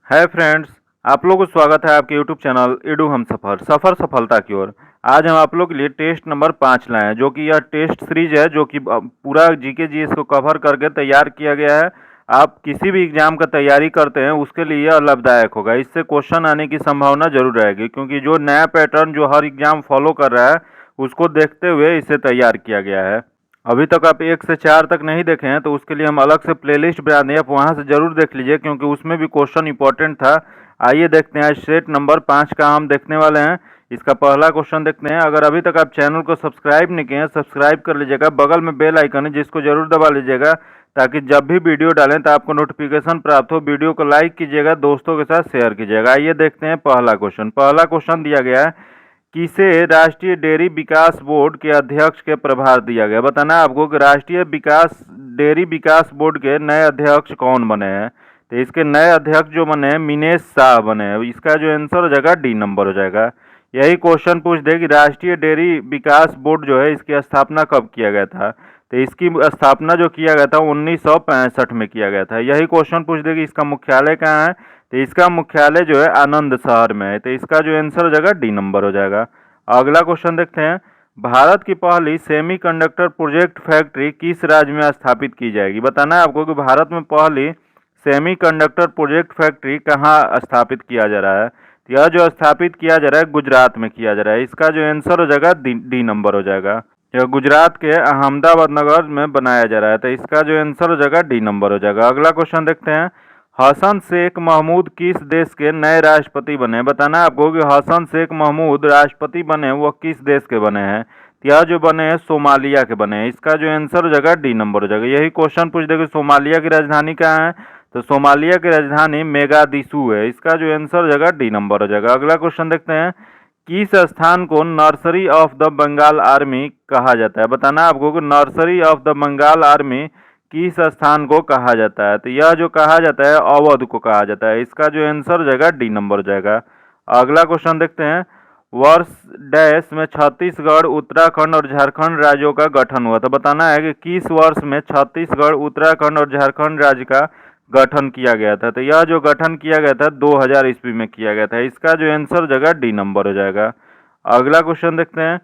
Hi friends, आप लोगों को स्वागत है आपके यूट्यूब चैनल इडू हम सफ़र सफलता की ओर। आज हम आप लोग के लिए टेस्ट नंबर 5 लाए हैं, जो कि यह टेस्ट सीरीज है जो कि पूरा जीके जीएस को कवर करके तैयार किया गया है। आप किसी भी एग्जाम का तैयारी करते हैं उसके लिए यह लाभदायक होगा। इससे क्वेश्चन आने की संभावना जरूर रहेगी, क्योंकि जो नया पैटर्न जो हर एग्जाम फॉलो कर रहा है उसको देखते हुए इसे तैयार किया गया है। अभी तक आप 1 से 4 तक नहीं देखे हैं तो उसके लिए हम अलग से प्लेलिस्ट बना दें, आप वहाँ से ज़रूर देख लीजिए, क्योंकि उसमें भी क्वेश्चन इंपॉर्टेंट था। आइए देखते हैं, सेट नंबर 5 का हम देखने वाले हैं। इसका पहला क्वेश्चन देखते हैं। अगर अभी तक आप चैनल को सब्सक्राइब नहीं किए हैं, सब्सक्राइब कर लीजिएगा। बगल में बेल आइकन है जिसको जरूर दबा लीजिएगा, ताकि जब भी वीडियो डालें तो आपको नोटिफिकेशन प्राप्त हो। वीडियो को लाइक कीजिएगा, दोस्तों के साथ शेयर कीजिएगा। आइए देखते हैं पहला क्वेश्चन। पहला क्वेश्चन दिया गया है, किसे राष्ट्रीय डेयरी विकास बोर्ड के अध्यक्ष के प्रभार दिया गया। बताना है आपको कि राष्ट्रीय डेयरी विकास बोर्ड के नए अध्यक्ष कौन बने हैं। तो इसके नए अध्यक्ष जो बने हैं मिनेश शाह बने हैं। इसका जो आंसर हो जाएगा डी नंबर हो जाएगा। यही क्वेश्चन पूछ दे कि राष्ट्रीय डेयरी विकास बोर्ड जो है इसकी स्थापना कब किया गया था। तो इसकी स्थापना जो किया गया था 1965 में किया गया था। यही क्वेश्चन पूछ दे कि इसका मुख्यालय कहाँ है। तो इसका मुख्यालय जो है आनंद शहर में है। तो इसका जो आंसर हो जाएगा डी नंबर हो जाएगा। अगला क्वेश्चन देखते हैं। भारत की पहली सेमीकंडक्टर प्रोजेक्ट फैक्ट्री किस राज्य में स्थापित की जाएगी। बताना है आपको कि भारत में पहली सेमीकंडक्टर प्रोजेक्ट फैक्ट्री कहाँ स्थापित किया जा रहा है। तो यह जो स्थापित किया जा रहा है गुजरात में किया जा रहा है। इसका जो आंसर हो जाएगा डी नंबर हो जाएगा। यह गुजरात के अहमदाबाद नगर में बनाया जा रहा है। तो इसका जो आंसर हो जाएगा डी नंबर हो जाएगा। अगला क्वेश्चन देखते हैं। हसन शेख महमूद किस देश के नए राष्ट्रपति बने। बताना है आपको कि हसन शेख महमूद राष्ट्रपति बने वो किस देश के बने हैं। यह जो बने हैं सोमालिया के बने हैं। इसका जो आंसर हो जाएगा डी नंबर हो जाएगा। यही क्वेश्चन पूछ देगा सोमालिया की राजधानी कहाँ है। तो सोमालिया की राजधानी मेगादिशु है। इसका जो आंसर हो जाएगा डी नंबर हो जाएगा। अगला क्वेश्चन देखते हैं। किस स्थान को nursery of the Bengal army कहा जाता है। बताना है आपको कि nursery of the Bengal army किस स्थान को कहा जाता है। तो यह जो कहा जाता है अवध को कहा जाता है। इसका जो आंसर हो जाएगा डी नंबर हो जाएगा। अगला क्वेश्चन देखते हैं। वर्ष डैश में छत्तीसगढ़, उत्तराखंड और झारखंड राज्यों का गठन हुआ। तो बताना है कि किस वर्ष में छत्तीसगढ़, उत्तराखंड और झारखंड राज्य का गठन किया गया था। तो यह जो गठन किया गया था 2000 ईस्वी में किया गया था। इसका जो आंसर हो जाएगा डी नंबर हो जाएगा। अगला क्वेश्चन देखते हैं।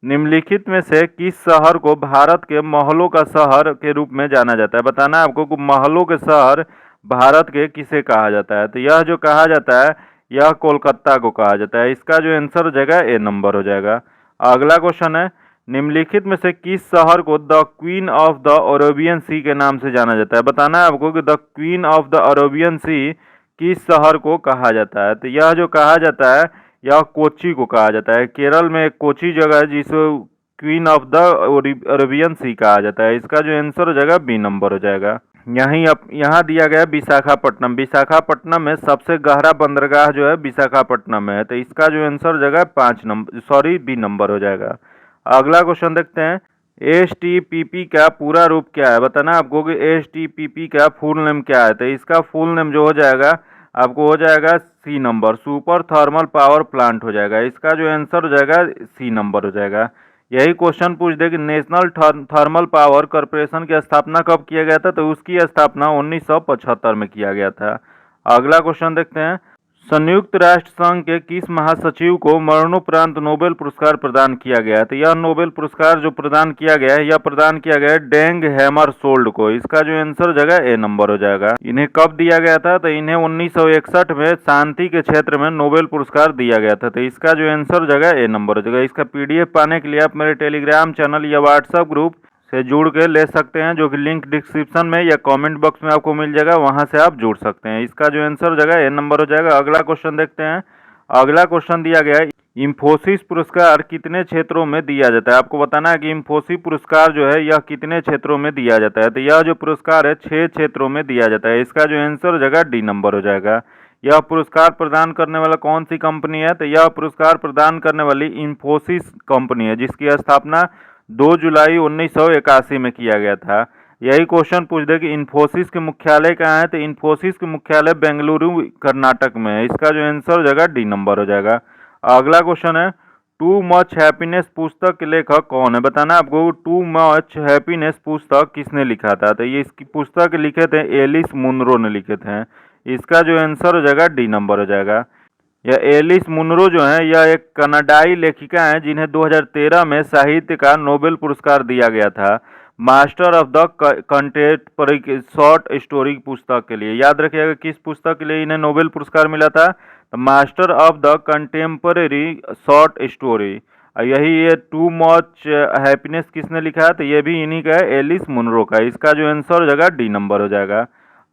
निम्नलिखित में से किस शहर को भारत के महलों का शहर के रूप में जाना जाता है। बताना है आपको कि महलों के शहर भारत के किसे कहा जाता है। तो यह जो कहा जाता है यह कोलकाता को कहा जाता है। इसका जो आंसर हो जाएगा ए नंबर हो जाएगा। अगला क्वेश्चन है। निम्नलिखित में से किस शहर को the queen of the Arabian sea के नाम से जाना जाता है। बताना है आपको कि the queen of the Arabian sea किस शहर को कहा जाता है। तो यह जो कहा जाता है यह कोची को कहा जाता है। केरल में एक कोची जगह है जिसे क्वीन ऑफ द अरेबियन सी कहा जाता है। इसका जो आंसर हो जाएगा बी नंबर हो जाएगा। यहाँ दिया गया विशाखापट्टनम। विशाखापट्टनम में सबसे गहरा बंदरगाह जो है विशाखापट्टनम में है। तो इसका जो आंसर हो जाएगा 5 नंबर बी नंबर हो जाएगा। अगला क्वेश्चन देखते हैं। STPP का पूरा रूप क्या है। बताना आपको कि STPP का फुल नेम क्या है। तो इसका फुल नेम जो हो जाएगा आपको हो जाएगा C number, super thermal power plant हो जाएगा। इसका जो आंसर हो जाएगा सी नंबर हो जाएगा। यही क्वेश्चन पूछ दे कि नेशनल थर्मल पावर कॉरपोरेशन की स्थापना कब किया गया था। तो उसकी स्थापना 1975 में किया गया था। अगला क्वेश्चन देखते हैं। संयुक्त राष्ट्र संघ के किस महासचिव को मरणोपरांत नोबेल पुरस्कार प्रदान किया गया है। तो यह नोबेल पुरस्कार जो प्रदान किया गया है यह प्रदान किया गया है डेंग हैमरशोल्ड को। इसका जो आंसर हो जाएगा ए नंबर हो जाएगा। इन्हें कब दिया गया था। तो इन्हें 1961 में शांति के क्षेत्र में नोबेल पुरस्कार दिया गया था। तो इसका जो आंसर हो जाएगा ए नंबर हो जाएगा। इसका PDF पाने के लिए आप मेरे टेलीग्राम चैनल या व्हाट्सएप ग्रुप से जुड़ के ले सकते हैं, जो कि लिंक डिस्क्रिप्शन में या कमेंट बॉक्स में आपको मिल जाएगा, वहां से आप जुड़ सकते हैं। इसका जो आंसर हो जाएगा ए नंबर हो जाएगा। अगला क्वेश्चन देखते हैं। अगला क्वेश्चन दिया गया है। इंफोसिस पुरस्कार कितने क्षेत्रों में दिया जाता है। आपको बताना है कि इंफोसिस पुरस्कार जो है यह कितने क्षेत्रों में दिया जाता है। तो यह जो पुरस्कार है 6 क्षेत्रों में दिया जाता है। इसका जो आंसर हो जाएगा डी नंबर हो जाएगा। यह पुरस्कार प्रदान करने वाला कौन सी कंपनी है। तो यह पुरस्कार प्रदान करने वाली इंफोसिस कंपनी है, जिसकी स्थापना 2 जुलाई 1981 में किया गया था। यही क्वेश्चन पूछ दे कि इंफोसिस के मुख्यालय कहाँ है। तो इंफोसिस के मुख्यालय बेंगलुरु कर्नाटक में है। इसका जो आंसर हो जाएगा डी नंबर हो जाएगा। अगला क्वेश्चन है। टू मच हैप्पीनेस पुस्तक के लेखक कौन है। बताना आपको टू मच हैप्पीनेस पुस्तक किसने लिखा था। तो ये इसकी पुस्तक लिखे थे एलिस मुनरो ने लिखे थे। इसका जो आंसर हो जाएगा डी नंबर हो जाएगा। यह एलिस मुनरो जो है यह एक कनाडाई लेखिका हैं जिन्हें 2013 में साहित्य का नोबेल पुरस्कार दिया गया था master of the contemporary short story पुस्तक के लिए। याद रखिएगा किस पुस्तक के लिए इन्हें नोबेल पुरस्कार मिला था, तो master of the contemporary short story. यही ये टू मच हैप्पीनेस किसने लिखा है, तो ये भी इन्हीं का है, एलिस मुनरो का। इसका जो आंसर हो जाएगा डी नंबर हो जाएगा।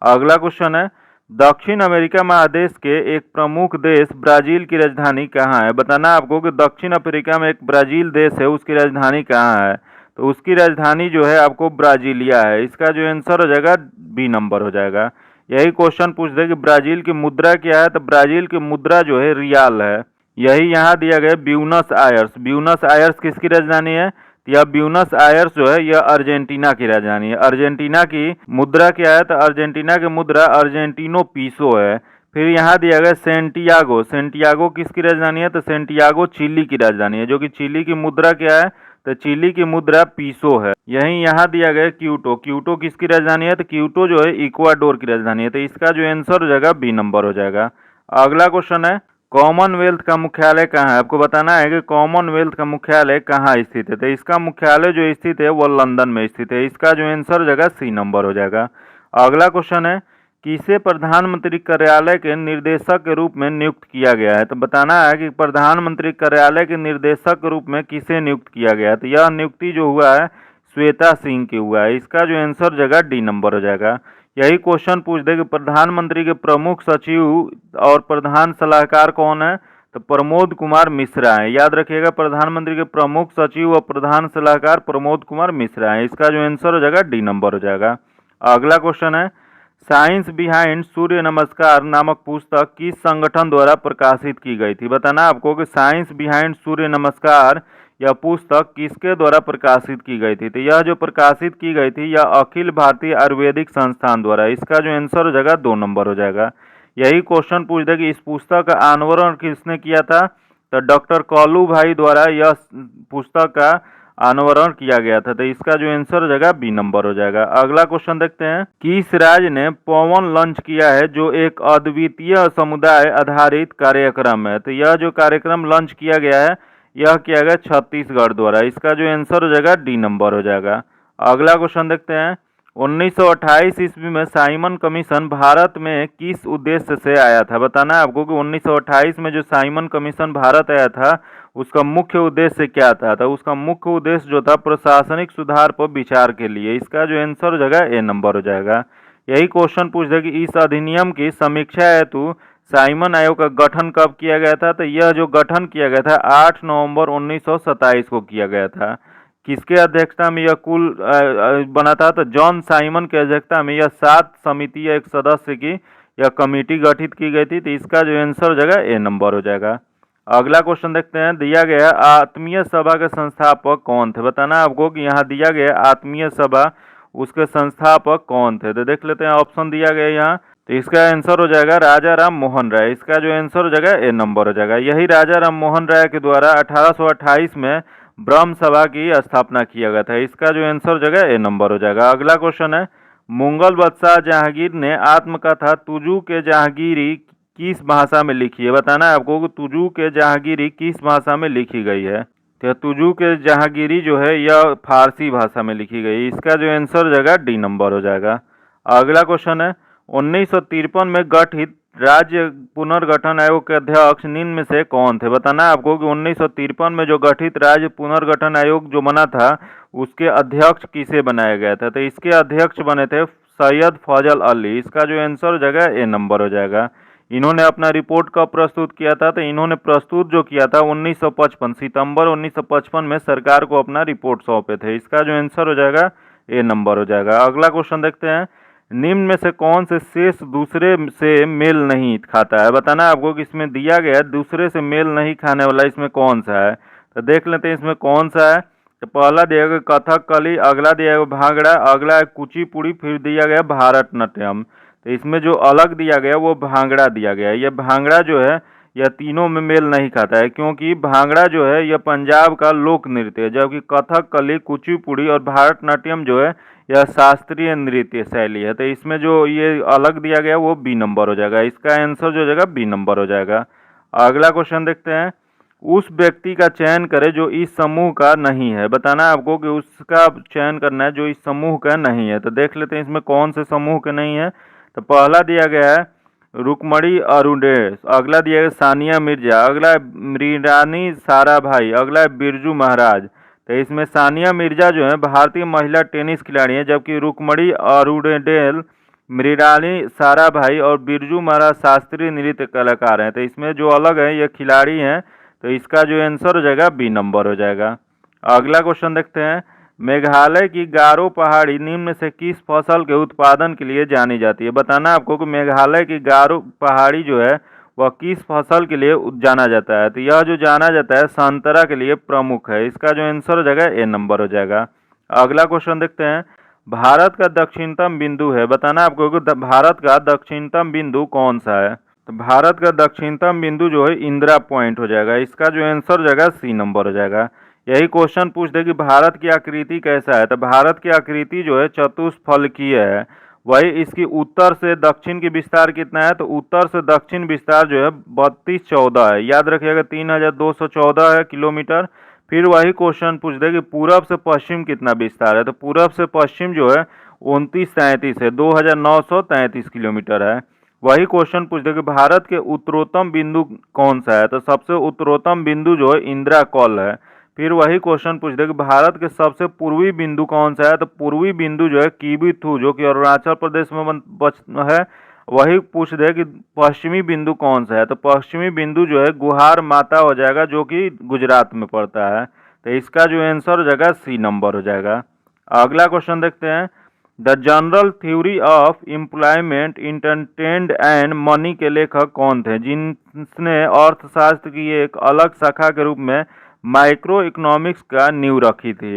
अगला क्वेश्चन है, दक्षिण अमेरिका महादेश के एक प्रमुख देश ब्राजील की राजधानी कहाँ है। बताना आपको कि दक्षिण अफ्रीका में एक ब्राजील देश है, उसकी राजधानी कहाँ है, तो उसकी राजधानी जो है आपको ब्राजीलिया है। इसका जो आंसर हो जाएगा बी नंबर हो जाएगा। यही क्वेश्चन पूछ दे कि ब्राजील की मुद्रा क्या है, तो ब्राजील की मुद्रा जो है रियाल है। यही यहाँ दिया गया ब्यूनस आयर्स। ब्यूनस आयर्स किसकी राजधानी है, यह ब्यूनस आयर्स जो है यह अर्जेंटीना की राजधानी है। अर्जेंटीना की मुद्रा क्या है, तो अर्जेंटीना की मुद्रा अर्जेंटीनो पीसो है। फिर यहाँ दिया गया सेंटियागो। सेंटियागो किसकी राजधानी है, तो सेंटियागो चिली की राजधानी है, जो कि चिली की मुद्रा क्या है, तो चिली की मुद्रा पीसो है। यहीं यहाँ दिया गया क्यूटो। क्यूटो किसकी राजधानी है, तो क्यूटो जो है इक्वाडोर की राजधानी है। तो इसका जो आंसर हो जाएगा बी नंबर हो जाएगा। अगला क्वेश्चन है, कॉमनवेल्थ का मुख्यालय कहाँ है। आपको बताना है कि कॉमनवेल्थ का मुख्यालय कहाँ स्थित है, तो इसका मुख्यालय जो स्थित है वो लंदन में स्थित है। इसका जो आंसर हो जाएगा सी नंबर हो जाएगा। अगला क्वेश्चन है, किसे प्रधानमंत्री कार्यालय के निर्देशक के रूप में नियुक्त किया गया है, तो बताना है कि प्रधानमंत्री कार्यालय के निर्देशक के रूप में किसे नियुक्त किया गया है, तो यह नियुक्ति जो हुआ है श्वेता सिंह की हुआ है। इसका जो आंसर हो जाएगा डी नंबर हो जाएगा। यही क्वेश्चन पूछ दे कि प्रधानमंत्री के प्रमुख सचिव और प्रधान सलाहकार कौन है, तो प्रमोद कुमार मिश्रा है। याद रखिएगा प्रधानमंत्री के प्रमुख सचिव और प्रधान सलाहकार प्रमोद कुमार मिश्रा है। इसका जो आंसर हो जाएगा डी नंबर हो जाएगा। अगला क्वेश्चन है, साइंस बिहाइंड सूर्य नमस्कार नामक पुस्तक किस संगठन द्वारा प्रकाशित की गई थी। बताना आपको कि साइंस बिहाइंड सूर्य नमस्कार यह पुस्तक किसके द्वारा प्रकाशित की गई थी, तो यह जो प्रकाशित की गई थी यह अखिल भारतीय आयुर्वेदिक संस्थान द्वारा। इसका जो आंसर हो जाएगा दो नंबर हो जाएगा। यही क्वेश्चन पूछ दे कि इस पुस्तक का अनावरण किसने किया था, तो डॉक्टर कॉलू भाई द्वारा यह पुस्तक का अनावरण किया गया था। तो इसका जो आंसर हो जाएगा बी नंबर हो जाएगा। अगला क्वेश्चन देखते हैं, किस राज्य ने पवन लॉन्च किया है जो एक अद्वितीय समुदाय आधारित कार्यक्रम है, तो यह जो कार्यक्रम लॉन्च किया गया है यह किया गया छत्तीसगढ़ द्वारा। इसका जो आंसर हो जाएगा डी नंबर हो जाएगा। अगला क्वेश्चन देखते हैं, 1928 ईस्वी में साइमन कमीशन भारत में किस उद्देश्य से आया था। बताना है आपको कि 1928 में जो साइमन कमीशन भारत आया था उसका मुख्य उद्देश्य क्या था, तो उसका मुख्य उद्देश्य जो था प्रशासनिक सुधार पर विचार के लिए। इसका जो आंसर हो जाएगा ए नंबर हो जाएगा। यही क्वेश्चन पूछ दे कि इस अधिनियम की समीक्षा हेतु साइमन आयोग का गठन कब किया गया था, तो यह जो गठन किया गया था 8 नवंबर 1927 को किया गया था। किसके अध्यक्षता में यह कुल बना था, तो जॉन साइमन की अध्यक्षता में यह 7 समिति या एक सदस्य की यह कमेटी गठित की गई थी। तो इसका जो आंसर हो जाएगा ए नंबर हो जाएगा। अगला क्वेश्चन देखते हैं, दिया गया आत्मीय सभा के संस्थापक कौन थे। बताना आपको कि यहाँ दिया गया आत्मीय सभा उसके संस्थापक कौन थे, तो देख लेते हैं ऑप्शन दिया गया यहाँ। तो इसका आंसर हो जाएगा राजा राम मोहन राय। इसका जो आंसर हो जाएगा ए नंबर हो जाएगा। यही राजा राम मोहन राय के द्वारा 1828 में ब्रह्म सभा की स्थापना किया गया था। इसका जो आंसर हो जाएगा ए नंबर हो जाएगा। अगला क्वेश्चन है, मुगल बादशाह जहांगीर ने आत्मकथा तुजू के जहांगीरी किस भाषा में लिखी है। बताना है आपको कि तुजू के जहांगीरी किस भाषा में लिखी गई है, तो तुजू के जहांगीरी जो है यह फारसी भाषा में लिखी गई। इसका जो आंसर हो जाएगा डी नंबर हो जाएगा। अगला क्वेश्चन है, 1953 में गठित राज्य पुनर्गठन आयोग के अध्यक्ष निम्न में से कौन थे। बताना है आपको कि 1953 में जो गठित राज्य पुनर्गठन आयोग जो बना था उसके अध्यक्ष किसे बनाया गया था, तो इसके अध्यक्ष बने थे सैयद फजल अली। इसका जो आंसर हो जाएगा ए नंबर हो जाएगा। इन्होंने अपना रिपोर्ट कब प्रस्तुत किया था, तो इन्होंने प्रस्तुत जो किया था 1955 सितंबर 1955 में सरकार को अपना रिपोर्ट सौंपे थे। इसका जो आंसर हो जाएगा ए नंबर हो जाएगा। अगला क्वेश्चन देखते हैं, निम्न में से कौन से शेष दूसरे से मेल नहीं खाता है। बताना है आपको कि इसमें दिया गया दूसरे से मेल नहीं खाने वाला इसमें कौन सा है, तो देख लेते हैं इसमें कौन सा है। तो पहला दिया गया कथकली, अगला दिया गया भांगड़ा, अगला है कुचिपुड़ी, फिर दिया गया भारतनाट्यम। तो इसमें जो अलग दिया गया वो भांगड़ा दिया गया है। ये भांगड़ा जो है यह तीनों में मेल नहीं खाता है, क्योंकि भांगड़ा जो है यह पंजाब का लोक नृत्य है, जबकि कथकली, कुचिपुड़ी और भारतनाट्यम जो है यह शास्त्रीय नृत्य शैली है। तो इसमें जो ये अलग दिया गया वो बी नंबर हो जाएगा। इसका आंसर जो हो जाएगा बी नंबर हो जाएगा। अगला क्वेश्चन देखते हैं। उस व्यक्ति का चयन करें जो इस समूह का नहीं है। बताना है आपको कि उसका चयन करना है जो इस समूह का नहीं है। तो देख लेते हैं इसमें कौन से समूह के नहीं है। तो पहला दिया गया है रुक्मणी अरुणेश, अगला दिया गया सानिया मिर्जा, अगला मृणाली साराभाई, अगला है बिरजू महाराज। तो इसमें सानिया मिर्जा जो है भारतीय महिला टेनिस खिलाड़ी हैं, जबकि रुक्मणी अरुणेश, मृणाली साराभाई और बिरजू महाराज शास्त्रीय नृत्य कलाकार हैं। तो इसमें जो अलग है ये खिलाड़ी हैं। तो इसका जो आंसर हो जाएगा बी नंबर हो जाएगा। अगला क्वेश्चन देखते हैं। मेघालय की गारो पहाड़ी निम्न में से किस फसल के उत्पादन के लिए जानी जाती है। बताना आपको कि मेघालय की गारो पहाड़ी जो है वह किस फसल के लिए जाना जाता है। तो यह जो जाना जाता है संतरा के लिए प्रमुख है। इसका जो आंसर हो जाएगा ए नंबर हो जाएगा। अगला क्वेश्चन देखते हैं। भारत का दक्षिणतम बिंदु है। बताना आपको कि भारत का दक्षिणतम बिंदु कौन सा है। तो भारत का दक्षिणतम बिंदु जो है इंदिरा पॉइंट हो जाएगा। इसका जो आंसर हो जाएगा सी नंबर हो जाएगा। यही क्वेश्चन पूछते कि भारत की आकृति कैसा है। तो भारत की आकृति जो है चतुष्फलकीय है। वही इसकी उत्तर से दक्षिण की विस्तार कितना है। तो उत्तर से दक्षिण विस्तार जो है 3214 है। याद रखिएगा 3214 है किलोमीटर। फिर वही क्वेश्चन पूछते कि पूरब से पश्चिम कितना विस्तार है। तो पूरब से पश्चिम जो है 2933 है, 2933 किलोमीटर है। वही क्वेश्चन पूछते कि भारत के उत्तरोत्तम बिंदु कौन सा है। तो सबसे उत्तरोत्तम बिंदु जो है इंदिरा कॉल है। फिर वही क्वेश्चन पूछते कि भारत के सबसे पूर्वी बिंदु कौन सा है। तो पूर्वी बिंदु जो है किबिथु जो कि अरुणाचल प्रदेश में है। वही पूछ दे कि पश्चिमी बिंदु कौन सा है। तो पश्चिमी बिंदु जो है गुहार माता हो जाएगा जो कि गुजरात में पड़ता है। तो इसका जो आंसर हो जाएगा सी नंबर हो जाएगा। अगला क्वेश्चन देखते हैं। The general theory of employment intend and money के लेखक कौन थे, जिसने अर्थशास्त्र की एक अलग शाखा के रूप में माइक्रो इकोनॉमिक्स का नींव रखी थी।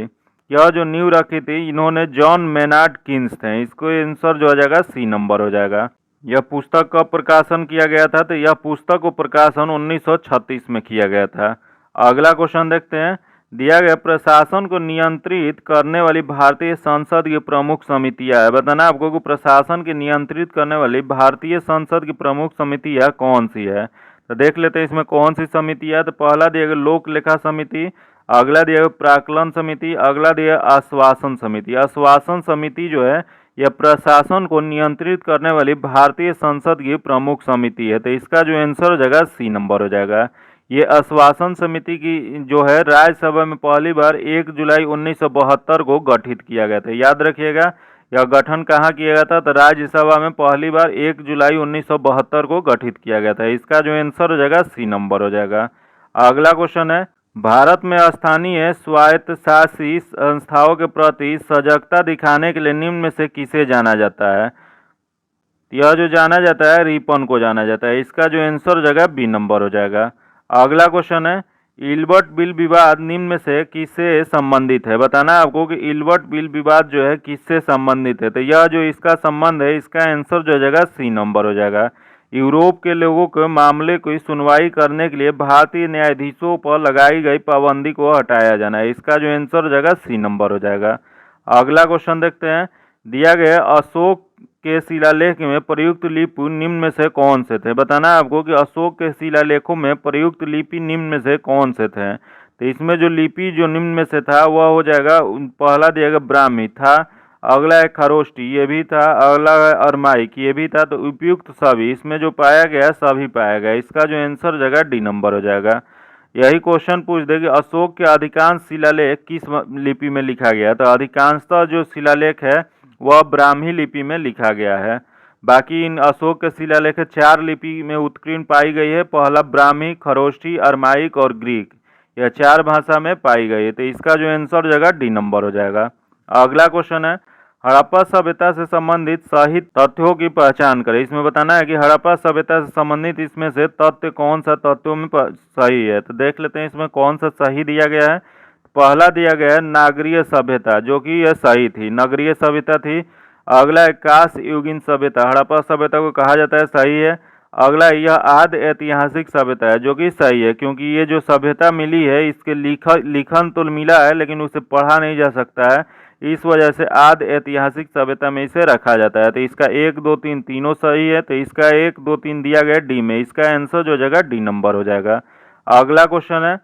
यह जो नींव रखी थी इन्होंने जॉन मेनार्ड किन्स थे। इसको आंसर जो हो जाएगा सी नंबर हो जाएगा। यह पुस्तक का प्रकाशन किया गया था। तो यह पुस्तक को प्रकाशन 1936 में किया गया था। अगला क्वेश्चन देखते हैं। दिया गया प्रशासन को नियंत्रित करने वाली भारतीय संसद की प्रमुख समितियां है। बताना आपको कि प्रशासन के नियंत्रित करने वाली भारतीय संसद की प्रमुख समितियां कौन सी है। तो देख लेते हैं इसमें कौन सी समिति है। तो पहला दिया गया लोक लेखा समिति, अगला दिया गया प्राक्कलन समिति, अगला दिया आश्वासन समिति। आश्वासन समिति जो है यह प्रशासन को नियंत्रित करने वाली भारतीय संसद की प्रमुख समिति है। तो इसका जो आंसर हो जाएगा सी नंबर हो जाएगा। ये आश्वासन समिति की जो है राज्यसभा में पहली बार 1 जुलाई 1972 को गठित किया गया था। याद रखिएगा यह गठन कहाँ किया गया था। तो राज्यसभा में पहली बार 1 जुलाई 1972 को गठित किया गया था। इसका जो आंसर हो जाएगा सी नंबर हो जाएगा। अगला क्वेश्चन है। भारत में स्थानीय स्वायत्तशासी संस्थाओं के प्रति सजगता दिखाने के लिए निम्न में से किसे जाना जाता है। यह जो जाना जाता है रिपन को जाना जाता है। इसका जो आंसर हो जाएगा बी नंबर हो जाएगा। अगला क्वेश्चन है। इल्बर्ट बिल विवाद निम्न में से किससे संबंधित है। बताना है आपको कि इल्बर्ट बिल विवाद जो है किससे संबंधित है। तो यह जो इसका संबंध है इसका आंसर जो हो जाएगा सी नंबर हो जाएगा। यूरोप के लोगों के मामले की सुनवाई करने के लिए भारतीय न्यायाधीशों पर लगाई गई पाबंदी को हटाया जाना है। इसका जो आंसर हो जाएगा सी नंबर हो जाएगा। अगला क्वेश्चन देखते हैं। दिया गया अशोक के शिलालेख में प्रयुक्त लिपि निम्न में से कौन से थे। बताना है आपको कि अशोक के शिलालेखों में प्रयुक्त लिपि निम्न में से कौन से थे। तो इसमें जो लिपि जो निम्न में से था वह हो जाएगा पहला दिया गया ब्राह्मी था, अगला है खरोष्टी ये भी था, अगला है अरमाइक ये भी था। तो उपयुक्त सभी इसमें जो पाया गया सभी पाया गया। इसका जो आंसर हो जाएगा डी नंबर हो जाएगा। यही क्वेश्चन पूछ दे कि अशोक के अधिकांश शिलालेख किस लिपि में लिखा गया। तो अधिकांशतः जो शिलालेख है वह ब्राह्मी लिपि में लिखा गया है। बाकी इन अशोक के शिलालेख 4 लिपि में उत्कीर्ण पाई गई है। पहला ब्राह्मी, खरोष्टी, अरमाइक और ग्रीक, यह 4 भाषा में पाई गई है। तो इसका जो आंसर हो जाएगा डी नंबर हो जाएगा। अगला क्वेश्चन है। हड़प्पा सभ्यता से संबंधित सही तथ्यों की पहचान करें। इसमें बताना है कि हड़प्पा सभ्यता से संबंधित इसमें से तथ्य कौन सा तथ्यों में सही है। तो देख लेते हैं इसमें कौन सा सही दिया गया है। पहला दिया गया है नागरीय सभ्यता जो कि यह सही थी, नगरीय सभ्यता थी। अगला है कांस्य युगीन सभ्यता, हड़प्पा सभ्यता को कहा जाता है, सही है। अगला, यह आदि ऐतिहासिक सभ्यता है, जो कि सही है, क्योंकि ये जो सभ्यता मिली है इसके लिखन तो मिला है लेकिन उसे पढ़ा नहीं जा सकता है, इस वजह से आदि ऐतिहासिक सभ्यता में इसे रखा जाता है। तो इसका 1 2 3 तीनों सही है, तो इसका 1 2 3 दिया गया डी में, इसका आंसर जो जगह डी नंबर हो जाएगा। अगला क्वेश्चन है,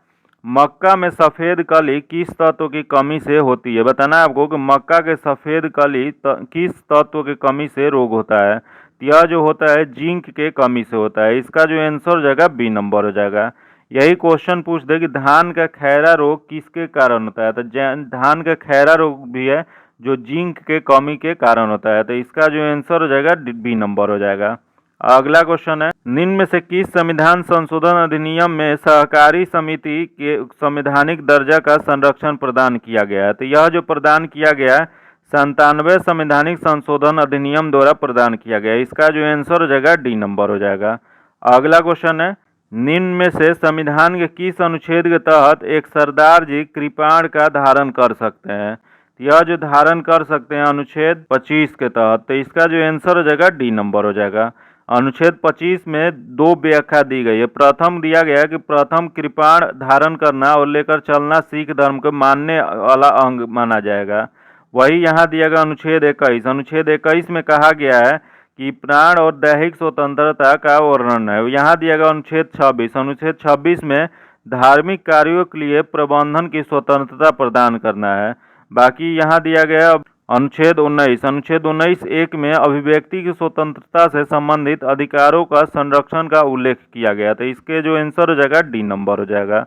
मक्का में सफ़ेद कली किस तत्व की कमी से होती है? बताना है आपको कि मक्का के सफ़ेद कली किस तत्व की कमी से रोग होता है? यह जो होता है जिंक के कमी से होता है, इसका जो आंसर हो जाएगा बी नंबर हो जाएगा। यही क्वेश्चन पूछ दे कि धान का खैरा रोग किसके कारण होता है, तो धान का खैरा रोग भी है जो जिंक के कमी के कारण होता है, तो इसका जो आंसर हो जाएगा बी नंबर हो जाएगा। अगला क्वेश्चन है, निम्न में से किस संविधान संशोधन अधिनियम में सहकारी समिति के संवैधानिक दर्जा का संरक्षण प्रदान किया गया है? तो यह जो प्रदान किया गया है 97 संवैधानिक संशोधन अधिनियम द्वारा प्रदान किया गया है, इसका जो आंसर हो जाएगा डी नंबर हो जाएगा। अगला क्वेश्चन है, निम्न में से संविधान के किस अनुच्छेद के तहत एक सरदार जी कृपाण का धारण कर सकते हैं? यह जो धारण कर सकते हैं अनुच्छेद 25 के तहत, तो इसका जो आंसर हो जाएगा डी नंबर हो जाएगा। अनुच्छेद 25 में दो व्याख्या दी गई है। प्रथम दिया गया है कि प्रथम कृपाण धारण करना और लेकर चलना सिख धर्म को मानने वाला अंग माना जाएगा। वही यहाँ दिया गया अनुच्छेद 21। अनुच्छेद 21 में कहा गया है कि प्राण और दैहिक स्वतंत्रता का वर्णन है। यहाँ दिया गया अनुच्छेद 26। अनुच्छेद 26 में धार्मिक कार्यों के लिए प्रबंधन की स्वतंत्रता प्रदान करना है। बाकी यहाँ दिया गया अनुच्छेद 19। अनुच्छेद 19 1 में अभिव्यक्ति की स्वतंत्रता से संबंधित अधिकारों का संरक्षण का उल्लेख किया गया, तो इसके जो आंसर हो जाएगा डी नंबर हो जाएगा।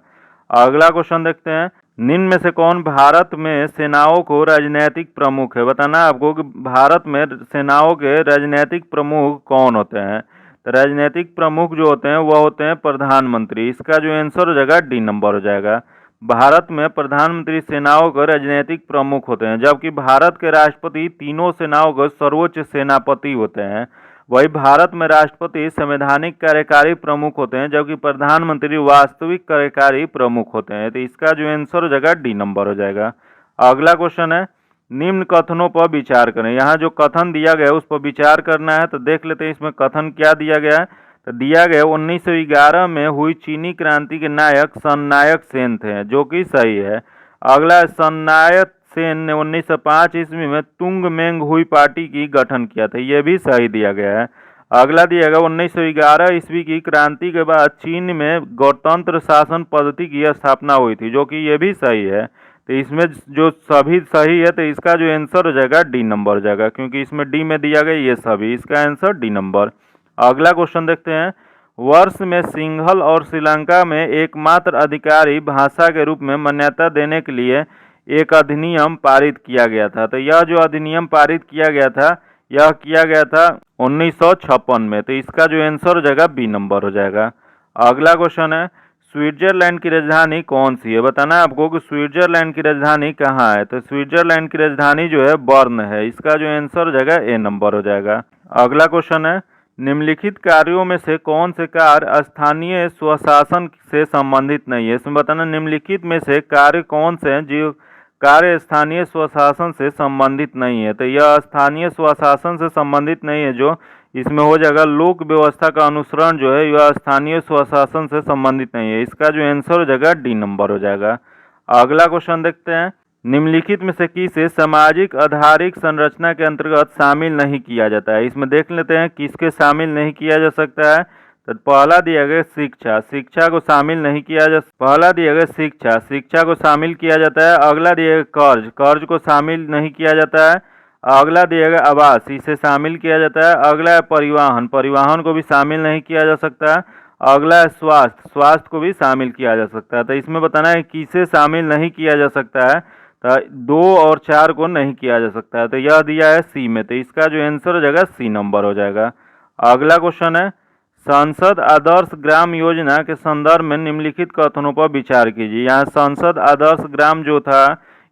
अगला क्वेश्चन देखते हैं, निम्न में से कौन भारत में सेनाओं को राजनीतिक प्रमुख है? बताना आपको कि भारत में सेनाओं के राजनीतिक प्रमुख कौन होते हैं? तो राजनीतिक प्रमुख जो होते हैं वह होते हैं प्रधानमंत्री, इसका जो आंसर हो जाएगा डी नंबर हो जाएगा। भारत में प्रधानमंत्री सेनाओं के राजनीतिक प्रमुख होते हैं, जबकि भारत के राष्ट्रपति तीनों सेनाओं के सर्वोच्च सेनापति होते हैं। वही भारत में राष्ट्रपति संवैधानिक कार्यकारी प्रमुख होते हैं, जबकि प्रधानमंत्री वास्तविक कार्यकारी प्रमुख होते हैं, तो इसका जो आंसर हो जाएगा डी नंबर हो जाएगा। अगला क्वेश्चन है, निम्न कथनों पर विचार करें। यहाँ जो कथन दिया गया है उस पर विचार करना है, तो देख लेते हैं इसमें कथन क्या दिया गया है। तो दिया गया 1911 में हुई चीनी क्रांति के नायक सननायक सेन थे, जो कि सही है। अगला, सननायक सेन ने 1905 ईस्वी में तुंगमेंग हुई पार्टी की गठन किया था, यह भी सही दिया गया है। अगला दिया गया 1911 ईस्वी की क्रांति के बाद चीन में गणतंत्र शासन पद्धति की स्थापना हुई थी, जो कि यह भी सही है। तो इसमें जो सभी सही है, तो इसका जो आंसर हो जाएगा डी नंबर हो जाएगा, क्योंकि इसमें डी में दिया गया ये सभी, इसका आंसर डी नंबर। अगला क्वेश्चन देखते हैं, वर्ष में सिंघल और श्रीलंका में एकमात्र अधिकारी भाषा के रूप में मान्यता देने के लिए एक अधिनियम पारित किया गया था। तो यह जो अधिनियम पारित किया गया था, यह किया गया था 1956 में, तो इसका जो आंसर हो जाएगा बी नंबर हो जाएगा। अगला क्वेश्चन है, स्विट्जरलैंड की राजधानी कौन सी है? बताना है आपको कि स्विट्जरलैंड की राजधानी कहाँ है। तो स्विट्जरलैंड की राजधानी जो है बर्न है, इसका जो आंसर हो जाएगा ए नंबर हो जाएगा। अगला क्वेश्चन है, निम्नलिखित कार्यों में से कौन से कार्य स्थानीय स्वशासन से संबंधित नहीं है? इसमें बताना निम्नलिखित में से कार्य कौन से हैं जो कार्य स्थानीय स्वशासन से संबंधित नहीं है। तो यह स्थानीय स्वशासन से संबंधित नहीं है, जो इसमें हो जाएगा लोक व्यवस्था का अनुसरण जो है यह स्थानीय स्वशासन से संबंधित नहीं है, इसका जो आंसर हो जाएगा डी नंबर हो जाएगा। अगला क्वेश्चन देखते हैं, निम्नलिखित में से किसे सामाजिक आधारिक संरचना के अंतर्गत शामिल नहीं किया जाता है? इसमें देख लेते हैं किसके शामिल नहीं किया जा सकता है। तो पहला दिया गया शिक्षा, शिक्षा को शामिल नहीं किया जा, पहला दिया गया शिक्षा, शिक्षा को शामिल किया जाता है। अगला दिया गया कर्ज, कर्ज को शामिल नहीं किया जाता है। अगला दिया गया आवास, इसे शामिल किया जाता है। अगला है परिवहन, परिवहन को भी शामिल नहीं किया जा सकता है। अगला है स्वास्थ्य, स्वास्थ्य को भी शामिल किया जा सकता है। तो इसमें बताना है किसे शामिल नहीं किया जा सकता है, तो 2 और 4 को नहीं किया जा सकता है, तो यह दिया है सी में, तो इसका जो आंसर हो जाएगा सी नंबर हो जाएगा। अगला क्वेश्चन है, संसद आदर्श ग्राम योजना के संदर्भ में निम्नलिखित कथनों पर विचार कीजिए। यहाँ संसद आदर्श ग्राम जो था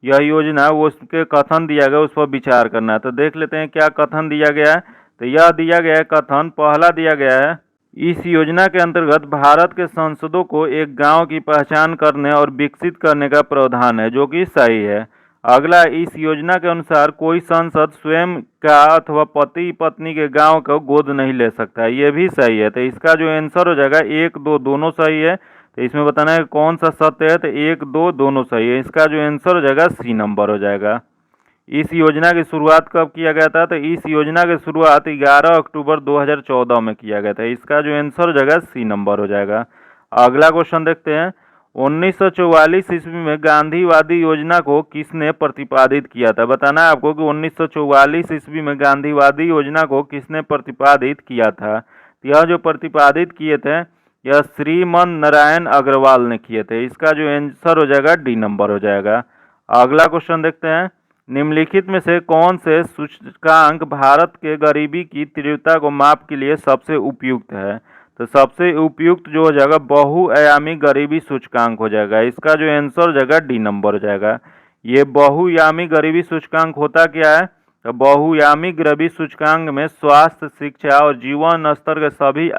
यह योजना, वो उसके कथन दिया गया उस पर विचार करना है। तो देख लेते हैं क्या कथन दिया गया है। तो यह दिया गया है कथन, पहला दिया गया है, इस योजना के अंतर्गत भारत के सांसदों को एक गांव की पहचान करने और विकसित करने का प्रावधान है, जो कि सही है। अगला, इस योजना के अनुसार कोई सांसद स्वयं का अथवा पति पत्नी के गांव को गोद नहीं ले सकता। ये भी सही है। तो इसका जो आंसर हो जाएगा 1, 2 दोनों सही है। तो इसमें बताना है कौन सा सत्य है। तो 1, 2 दोनों सही है। इसका जो आंसर हो जाएगा सी नंबर हो जाएगा। इस योजना की शुरुआत कब किया गया था? तो इस योजना की शुरुआत 11 अक्टूबर 2014 में किया गया था। इसका जो आंसर हो जाएगा सी नंबर हो जाएगा। अगला क्वेश्चन देखते हैं। 1944 ईस्वी में गांधीवादी योजना को किसने प्रतिपादित किया था? बताना है आपको कि 1944 ईस्वी में गांधीवादी योजना को किसने प्रतिपादित किया था। यह जो प्रतिपादित किए थे यह श्रीमन नारायण अग्रवाल ने किए थे। इसका जो आंसर हो जाएगा डी नंबर हो जाएगा। अगला क्वेश्चन देखते हैं। निम्नलिखित में से कौन से सूचकांक भारत के गरीबी की तीव्रता को माप के लिए सबसे उपयुक्त है? तो सबसे उपयुक्त जो हो जाएगा बहुआयामी गरीबी सूचकांक हो जाएगा। इसका जो आंसर हो जाएगा डी नंबर हो जाएगा। ये बहुआयामी गरीबी सूचकांक होता क्या है? तो बहुआयामी गरीबी सूचकांक में स्वास्थ्य, शिक्षा और जीवन स्तर के सभी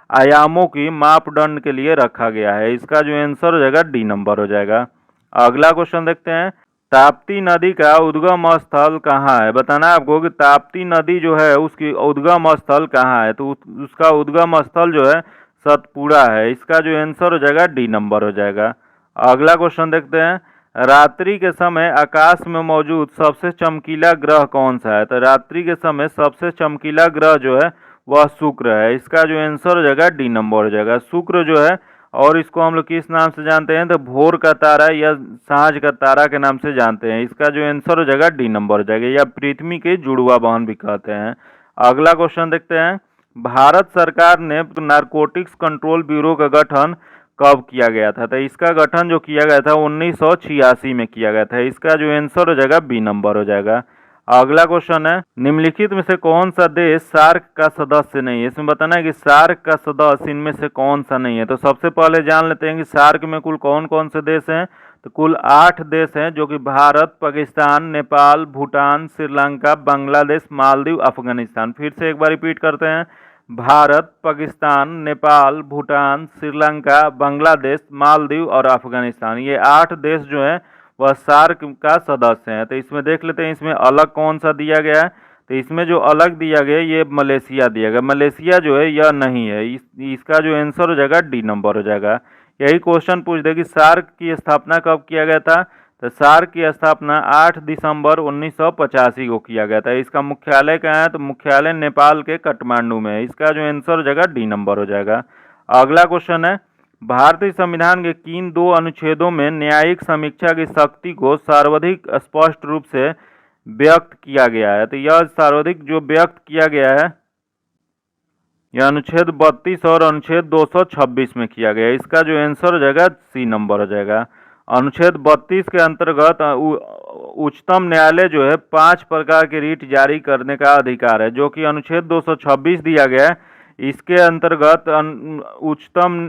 आयामों की मापदंड के लिए रखा गया है। इसका जो आंसर हो जाएगा डी नंबर हो जाएगा। अगला क्वेश्चन देखते हैं। ताप्ती नदी का उद्गम स्थल कहाँ है? बताना है आपको कि ताप्ती नदी जो है उसकी उद्गम स्थल कहाँ है। तो उसका उद्गम स्थल जो है सतपुड़ा है। इसका जो आंसर हो जाएगा डी नंबर हो जाएगा। अगला क्वेश्चन देखते हैं। रात्रि के समय आकाश में मौजूद सबसे चमकीला ग्रह कौन सा है? तो रात्रि के समय सबसे चमकीला ग्रह जो है वह शुक्र है। इसका जो आंसर हो जाएगा डी नंबर हो जाएगा। शुक्र जो है, और इसको हम लोग किस नाम से जानते हैं? तो भोर का तारा या सांझ का तारा के नाम से जानते हैं। इसका जो आंसर हो जाएगा डी नंबर हो जाएगा, या पृथ्वी के जुड़वा बहन भी कहते हैं। अगला क्वेश्चन देखते हैं। भारत सरकार ने नारकोटिक्स कंट्रोल ब्यूरो का गठन कब किया गया था? तो इसका गठन जो किया गया था 1986 में किया गया था। इसका जो आंसर हो जाएगा बी नंबर हो जाएगा। अगला क्वेश्चन है। निम्नलिखित में से कौन सा देश सार्क का सदस्य नहीं है? इसमें बताना है कि सार्क का सदस्य इनमें से कौन सा नहीं है। तो सबसे पहले जान लेते हैं कि सार्क में कुल कौन कौन से देश हैं। तो कुल 8 देश हैं, जो कि भारत, पाकिस्तान, नेपाल, भूटान, श्रीलंका, बांग्लादेश, मालदीव, अफगानिस्तान। फिर से एक बार रिपीट करते हैं। भारत, पाकिस्तान, नेपाल, भूटान, श्रीलंका, बांग्लादेश, मालदीव और अफगानिस्तान, ये 8 देश जो हैं वह सार्क का सदस्य हैं। तो इसमें देख लेते हैं इसमें अलग कौन सा दिया गया है। तो इसमें जो अलग दिया गया ये मलेशिया दिया गया। मलेशिया जो है यह नहीं है। इसका जो आंसर हो जाएगा डी नंबर हो जाएगा। यही क्वेश्चन पूछ दे कि सार्क की स्थापना कब किया गया था? तो सार्क की स्थापना 8 दिसंबर 1985 को किया गया था। इसका मुख्यालय कहाँ है? तो मुख्यालय नेपाल के काठमांडू में है। इसका जो आंसर हो जाएगा डी नंबर हो जाएगा। अगला क्वेश्चन है। भारतीय संविधान के किन 2 अनुच्छेदों में न्यायिक समीक्षा की शक्ति को सर्वाधिक स्पष्ट रूप से व्यक्त किया गया है? तो यह सर्वाधिक जो व्यक्त किया गया है यह अनुच्छेद 32 और अनुच्छेद 226 में किया गया है। इसका जो आंसर हो जाएगा सी नंबर हो जाएगा। अनुच्छेद 32 के अंतर्गत उच्चतम न्यायालय जो है 5 प्रकार के रीट जारी करने का अधिकार है, जो कि अनुच्छेद 226 दिया गया है। इसके अंतर्गत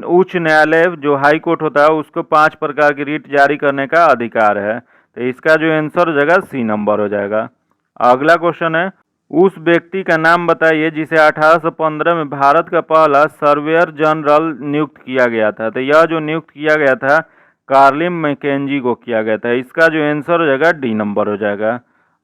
उच्च न्यायालय जो हाई कोर्ट होता है उसको 5 प्रकार की रीट जारी करने का अधिकार है। तो इसका जो आंसर हो जाएगा सी नंबर हो जाएगा। अगला क्वेश्चन है। उस व्यक्ति का नाम बताइए जिसे 1815 में भारत का पहला सर्वेयर जनरल नियुक्त किया गया था। तो यह जो नियुक्त किया गया था कार्लिन मैकेंजी को किया गया था। इसका जो आंसर हो जाएगा डी नंबर हो जाएगा।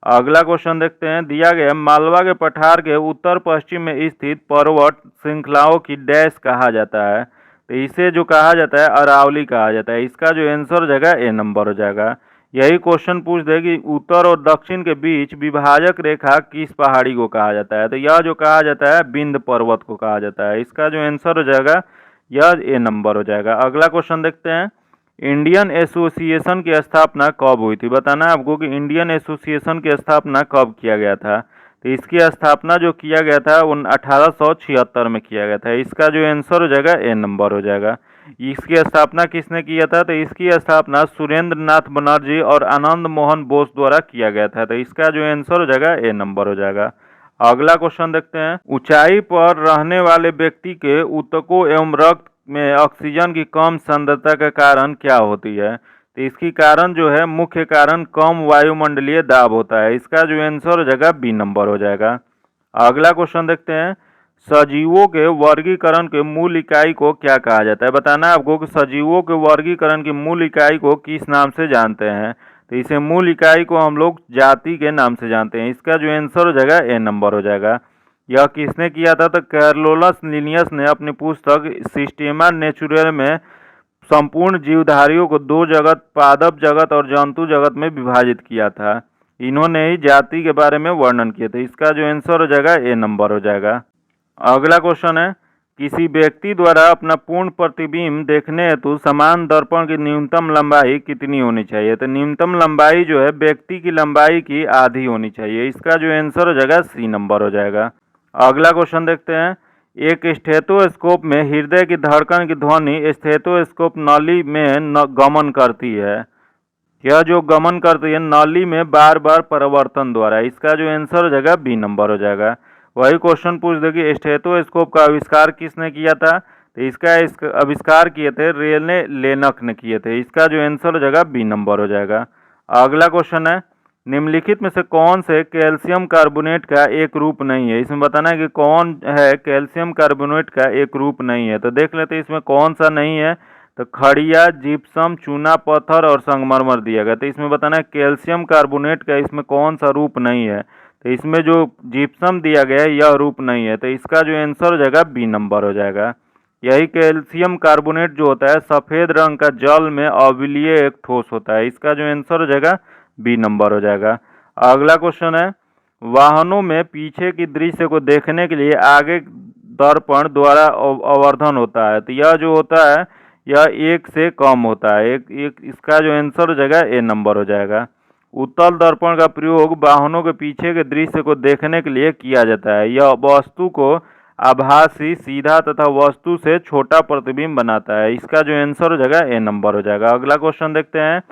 अगला क्वेश्चन देखते हैं। दिया गया मालवा के पठार के उत्तर पश्चिम में स्थित पर्वत श्रृंखलाओं की डैश कहा जाता है। तो इसे जो कहा जाता है अरावली कहा जाता है। इसका जो आंसर हो जाएगा ए नंबर हो जाएगा। यही क्वेश्चन पूछ दे कि उत्तर और दक्षिण के बीच विभाजक रेखा किस पहाड़ी को कहा जाता है। तो यह जो कहा जाता है विंध्य पर्वत को कहा जाता है। इसका जो आंसर हो जाएगा यह ए नंबर हो जाएगा। अगला क्वेश्चन देखते हैं। इंडियन एसोसिएशन की स्थापना कब हुई थी? बताना है आपको कि इंडियन एसोसिएशन की स्थापना कब किया गया था। तो इसकी स्थापना जो किया गया था 1876 में किया गया था। इसका जो आंसर हो जाएगा ए नंबर हो जाएगा। इसकी स्थापना किसने किया था? तो इसकी स्थापना सुरेंद्र नाथ बनर्जी और आनंद मोहन बोस द्वारा किया गया था। तो इसका जो आंसर हो जाएगा ए नंबर हो जाएगा। अगला क्वेश्चन देखते हैं। ऊंचाई पर रहने वाले व्यक्ति के ऊतकों एवं रक्त में ऑक्सीजन की कम सांद्रता का कारण क्या होती है? तो इसकी कारण जो है मुख्य कारण कम वायुमंडलीय दाब होता है। इसका जो आंसर हो जाएगा बी नंबर हो जाएगा। अगला क्वेश्चन देखते हैं। सजीवों के वर्गीकरण के मूल इकाई को क्या कहा जाता है? बताना है आपको कि सजीवों के वर्गीकरण की मूल इकाई को किस नाम से जानते हैं। तो इसे मूल इकाई को हम लोग जाति के नाम से जानते हैं। इसका जो आंसर हो जाएगा ए नंबर हो जाएगा। यह किसने किया था? तो कैरोलस लिनियस ने अपनी पुस्तक सिस्टेमा नेचुरल में संपूर्ण जीवधारियों को दो जगत, पादप जगत और जंतु जगत में विभाजित किया था। इन्होंने ही जाति के बारे में वर्णन किया था। इसका जो आंसर हो जाएगा ए नंबर हो जाएगा। अगला क्वेश्चन है, किसी व्यक्ति द्वारा अपना पूर्ण प्रतिबिंब देखने हेतु समान दर्पण की न्यूनतम लंबाई कितनी होनी चाहिए? तो न्यूनतम लंबाई जो है व्यक्ति की लंबाई की आधी होनी चाहिए। इसका जो आंसर हो जाएगा सी नंबर हो जाएगा। अगला क्वेश्चन देखते हैं, एक स्टेथोस्कोप में हृदय की धड़कन की ध्वनि स्टेथोस्कोप नली में गमन करती है। यह जो गमन करती है नली में बार बार परिवर्तन द्वारा। इसका जो आंसर हो जाएगा बी नंबर हो जाएगा। वही क्वेश्चन पूछ दे कि स्टेथोस्कोप का आविष्कार किसने किया था? तो इसका आविष्कार किए थे रेले लेनक ने किए थे। इसका जो आंसर हो जाएगा बी नंबर हो जाएगा। अगला क्वेश्चन है, निम्नलिखित में से कौन से कैल्शियम कार्बोनेट का एक रूप नहीं है? इसमें बताना है कि कौन है कैल्शियम कार्बोनेट का एक रूप नहीं है। तो देख लेते हैं इसमें कौन सा नहीं है। तो खड़िया, जिप्सम, चूना पत्थर और संगमरमर दिया गया। तो इसमें बताना है कैल्शियम कार्बोनेट का इसमें कौन सा रूप नहीं है। तो इसमें जो जिप्सम दिया गया है यह रूप नहीं है। तो इसका जो आंसर हो जाएगा बी नंबर हो जाएगा। यही कैल्शियम कार्बोनेट जो होता है सफ़ेद रंग का जल में अम्लीय एक ठोस होता है। इसका जो आंसर हो जाएगा बी नंबर हो जाएगा। अगला क्वेश्चन है, वाहनों में पीछे की दृश्य को देखने के लिए आगे दर्पण द्वारा आवर्धन होता है। तो यह जो होता है यह एक से कम होता है। इसका जो आंसर हो जाएगा ए नंबर हो जाएगा। उत्तल दर्पण का प्रयोग वाहनों के पीछे के दृश्य को देखने के लिए किया जाता है। यह वस्तु को आभासी, सीधा तथा वस्तु से छोटा प्रतिबिंब बनाता है। इसका जो आंसर हो जाएगा ए नंबर हो जाएगा। अगला क्वेश्चन देखते हैं,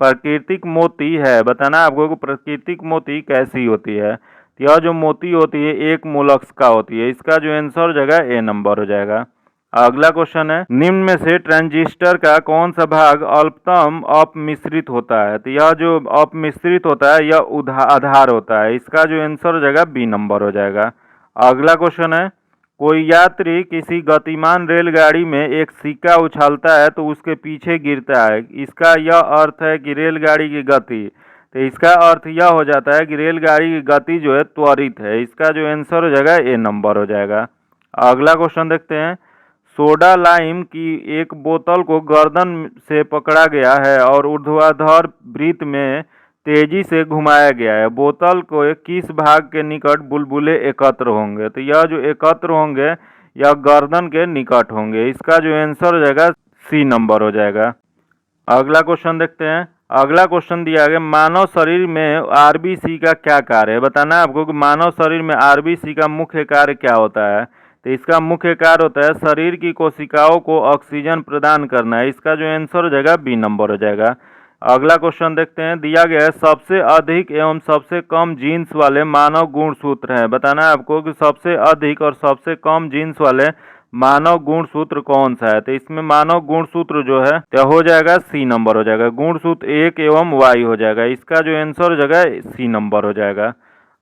प्राकृतिक मोती है, बताना है आपको कि प्राकृतिक मोती कैसी होती है। यह जो मोती होती है एक मोलस्क का होती है। इसका जो आंसर हो जाएगा ए नंबर हो जाएगा। अगला क्वेश्चन है, निम्न में से ट्रांजिस्टर का कौन सा भाग अल्पतम अपमिश्रित होता है? तो यह जो अपमिश्रित होता है यह आधार होता है। इसका जो आंसर हो जाएगा बी नंबर हो जाएगा। अगला क्वेश्चन है, कोई यात्री किसी गतिमान रेलगाड़ी में एक सिक्का उछालता है तो उसके पीछे गिरता है। इसका यह अर्थ है कि रेलगाड़ी की गति, तो इसका अर्थ यह हो जाता है कि रेलगाड़ी की गति जो है त्वरित है। इसका जो आंसर हो जाएगा ए नंबर हो जाएगा। अगला क्वेश्चन देखते हैं, सोडा लाइम की एक बोतल को गर्दन से पकड़ा गया है और ऊर्ध्वाधर वृत्त में तेजी से घुमाया गया है। बोतल को किस भाग के निकट बुलबुले एकत्र होंगे? तो यह जो एकत्र होंगे यह गर्दन के निकट होंगे। इसका जो आंसर हो जाएगा सी नंबर हो जाएगा। अगला क्वेश्चन देखते हैं। अगला क्वेश्चन दिया गया, मानव शरीर में आरबीसी का क्या कार्य है? बताना है आपको कि मानव शरीर में आरबीसी का मुख्य कार्य क्या होता है। तो इसका मुख्य कार्य होता है शरीर की कोशिकाओं को ऑक्सीजन प्रदान करना है। इसका जो आंसर हो जाएगा बी नंबर हो जाएगा। अगला क्वेश्चन देखते हैं, दिया गया है सबसे अधिक एवं सबसे कम जीन्स वाले मानव गुणसूत्र हैं। बताना है आपको कि सबसे अधिक और सबसे कम जीन्स वाले मानव गुणसूत्र कौन सा है। तो इसमें मानव गुणसूत्र जो है तो हो जाएगा सी नंबर हो जाएगा। गुणसूत्र एक एवं वाई हो जाएगा। इसका जो आंसर हो जाएगा सी नंबर हो जाएगा।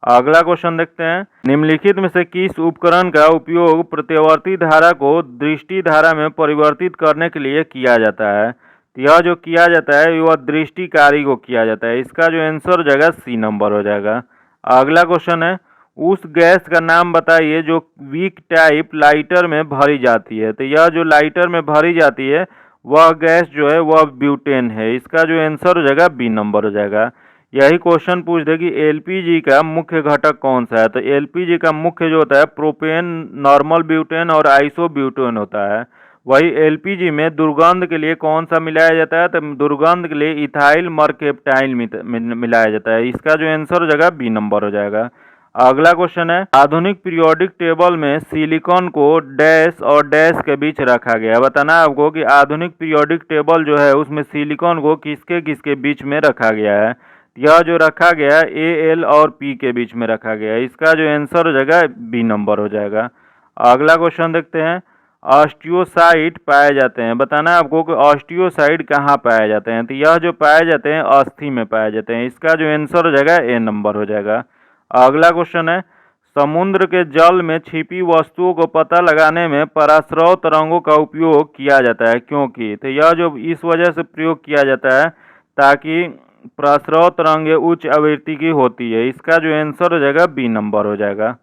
अगला क्वेश्चन देखते हैं, निम्नलिखित में से किस उपकरण का उपयोग प्रत्यावर्ती धारा को दृष्टि धारा में परिवर्तित करने के लिए किया जाता है? यह जो किया जाता है वह दृष्टिकारी को किया जाता है। इसका जो आंसर हो जाएगा सी नंबर हो जाएगा। अगला क्वेश्चन है, उस गैस का नाम बताइए जो वीक टाइप लाइटर में भरी जाती है। तो यह जो लाइटर में भरी जाती है वह गैस जो है वह ब्यूटेन है। इसका जो आंसर हो जाएगा बी नंबर हो जाएगा। यही क्वेश्चन पूछ दे कि एलपीजी का मुख्य घटक कौन सा है। तो एलपीजी का मुख्य जो होता है प्रोपेन, नॉर्मल ब्यूटेन और आइसो ब्यूटेन होता है। वही एलपीजी में दुर्गंध के लिए कौन सा मिलाया जाता है? तो दुर्गंध के लिए इथाइल मरकेप्टाइल मिलाया जाता है। इसका जो आंसर हो जाएगा बी नंबर हो जाएगा। अगला क्वेश्चन है, आधुनिक पीरियोडिक टेबल में सिलिकॉन को डैश और डैश के बीच रखा गया है। बताना है आपको कि आधुनिक पीरियोडिक टेबल जो है उसमें सिलिकॉन को किसके किसके बीच में रखा गया है। यह जो रखा गया है ए, एल और पी के बीच में रखा गया है। इसका जो आंसर हो जाएगा बी नंबर हो जाएगा। अगला क्वेश्चन देखते हैं, ऑस्टियोसाइट पाए जाते हैं। बताना है आपको कि ऑस्टियोसाइट कहाँ पाए जाते हैं। तो यह जो पाए जाते हैं अस्थि में पाए जाते हैं। इसका जो आंसर हो जाएगा ए नंबर हो जाएगा। अगला क्वेश्चन है, समुद्र के जल में छिपी वस्तुओं को पता लगाने में पराश्रव तरंगों का उपयोग किया जाता है क्योंकि? तो यह जो इस वजह से प्रयोग किया जाता है ताकि प्रस्रव तरंगें उच्च आवृत्ति की होती है। इसका जो आंसर हो जाएगा बी नंबर हो जाएगा।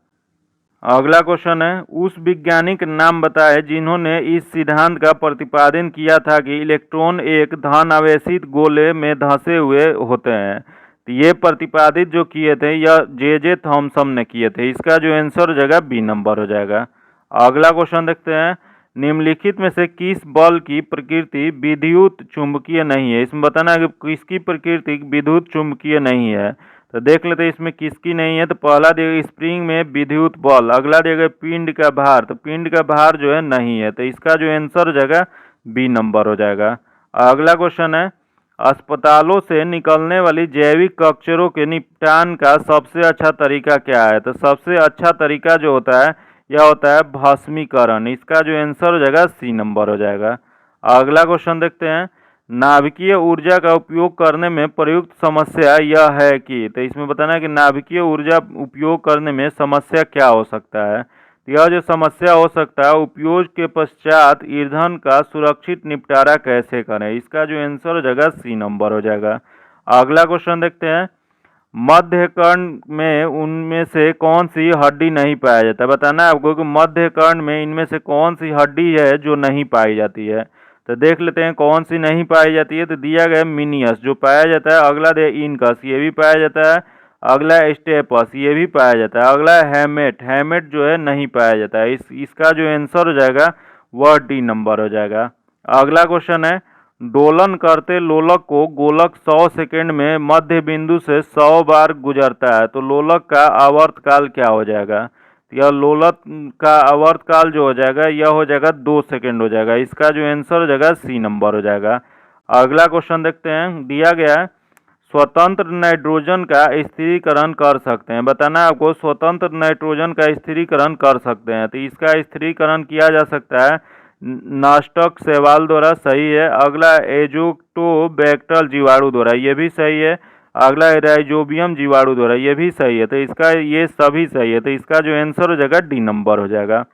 अगला क्वेश्चन है, उस वैज्ञानिक नाम बताएं जिन्होंने इस सिद्धांत का प्रतिपादन किया था कि इलेक्ट्रॉन एक धन आवेशित गोले में धंसे हुए होते हैं। तो ये प्रतिपादित जो किए थे यह जे थॉमसन ने किए थे। इसका जो आंसर हो जाएगा बी नंबर हो जाएगा। अगला क्वेश्चन देखते हैं, निम्नलिखित में से किस बल की प्रकृति विद्युत चुंबकीय नहीं है। इसमें बताना है कि किसकी प्रकृति विद्युत चुंबकीय नहीं है। तो देख लेते हैं इसमें किसकी नहीं है। तो पहला देगा स्प्रिंग में विद्युत बल, अगला देगा पिंड का भार, तो पिंड का भार जो है नहीं है। तो इसका जो आंसर हो जाएगा बी नंबर हो जाएगा। अगला क्वेश्चन है, अस्पतालों से निकलने वाली जैविक कचरों के निपटान का सबसे अच्छा तरीका क्या है। तो सबसे अच्छा तरीका जो होता है यह होता है भस्मीकरण। इसका जो आंसर हो जाएगा सी नंबर हो जाएगा। अगला क्वेश्चन देखते हैं, नाभिकीय ऊर्जा का उपयोग करने में प्रयुक्त समस्या यह है कि, तो इसमें बताना है कि नाभिकीय ऊर्जा उपयोग करने में समस्या क्या हो सकता है। तो यह जो समस्या हो सकता है, उपयोग के पश्चात ईंधन का सुरक्षित निपटारा कैसे करें। इसका जो आंसर हो जाएगा सी नंबर हो जाएगा। अगला क्वेश्चन देखते हैं, मध्य कर्ण में उनमें से कौन सी हड्डी नहीं पाया जाता है। बताना है आपको कि मध्य कर्ण में इनमें से कौन सी हड्डी है जो नहीं पाई जाती है। तो देख लेते हैं कौन सी नहीं पाई जाती है। तो दिया गया मिनियस जो पाया जाता है, अगला दे इनकस ये भी पाया जाता है, अगला स्टेपस ये भी पाया जाता है, अगला हैमेट, हैमेट जो है नहीं पाया जाता है। इसका जो आंसर हो जाएगा वह डी नंबर हो जाएगा। अगला क्वेश्चन है, दोलन करते लोलक को गोलक 100 सेकेंड में मध्य बिंदु से 100 बार गुजरता है। तो लोलक का आवर्तकाल क्या हो जाएगा। यह लोलक का आवर्तकाल जो हो जाएगा यह हो जाएगा 2 सेकेंड हो जाएगा। इसका जो आंसर हो जाएगा सी नंबर हो जाएगा। अगला क्वेश्चन देखते हैं, दिया गया है, स्वतंत्र नाइट्रोजन का स्थिरीकरण कर सकते हैं। बताना है आपको स्वतंत्र नाइट्रोजन का स्थिरीकरण कर सकते हैं। तो इसका स्थिरीकरण किया जा सकता है नास्टक शैवाल द्वारा, सही है। अगला एजोक्टोबैक्टर जीवाणु द्वारा, ये भी सही है। अगला राइजोबियम जीवाणु द्वारा, ये भी सही है। तो इसका ये सभी सही है। तो इसका जो आंसर हो जाएगा डी नंबर हो जाएगा।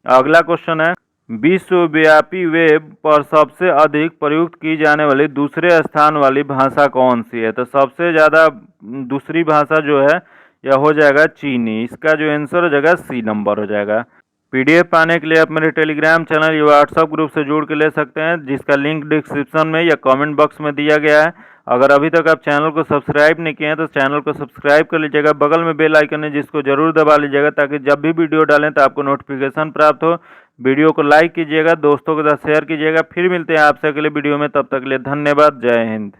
अगला क्वेश्चन है, विश्वव्यापी वेब पर सबसे अधिक प्रयुक्त की जाने वाली दूसरे स्थान वाली भाषा कौन सी है। तो सबसे ज़्यादा दूसरी भाषा जो है यह हो जाएगा चीनी। इसका जो आंसर हो जाएगा सी नंबर हो जाएगा। पीडीएफ पाने के लिए आप मेरे टेलीग्राम चैनल या व्हाट्सएप ग्रुप से जुड़ के ले सकते हैं, जिसका लिंक डिस्क्रिप्शन में या कमेंट बॉक्स में दिया गया है। अगर अभी तक आप चैनल को सब्सक्राइब नहीं किए हैं तो चैनल को सब्सक्राइब कर लीजिएगा। बगल में बेल आइकन है जिसको जरूर दबा लीजिएगा, ताकि जब भी वीडियो डालें तो आपको नोटिफिकेशन प्राप्त हो। वीडियो को लाइक कीजिएगा, दोस्तों के साथ शेयर कीजिएगा। फिर मिलते हैं आपसे अगले वीडियो में, तब तक के लिए धन्यवाद। जय हिंद।